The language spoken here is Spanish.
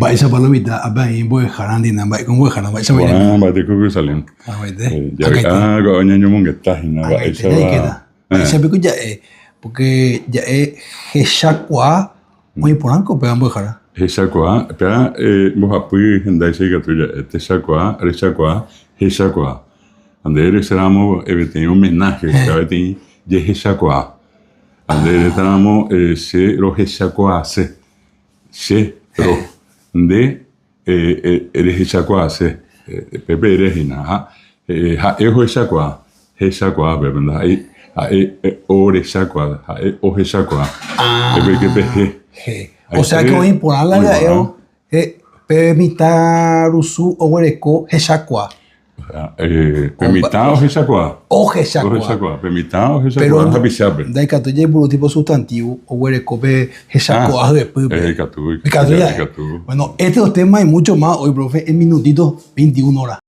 Va esa palomita, apa ahí voy jarandina, va con voy jarandina, va esa Wah, vaina. bate kuku salin. Ah, vete. Ya Acá está. kau nyanyi mung getah ina ba Acá isa está, ya ba. queda. Esa pico ya porque ya hechacua, muy poranco pegamos jara. Heshakwa, pea mohapui hendai sei gatuya, teshakwa, reshakwa, heshakwa. Ande reseramo evete homenaje, evete je heshakwa. Ande reseramo se ro heshakwa se ro de heshakwa se pepe rehina ha eho heshakwa bebenda o reshakwa o heshakwa pepe que peje. O sea que hoy por la de permitarusu o huereco hechacua. Permitado o hechacua. O hechacua. Permitado o Pero hechacua. Habichabe. da que tú ya por tipo sustantivo o huereco pe hechacua después. Catu. Bueno, este es el tema y mucho más hoy, profe, en minutitos 21 horas.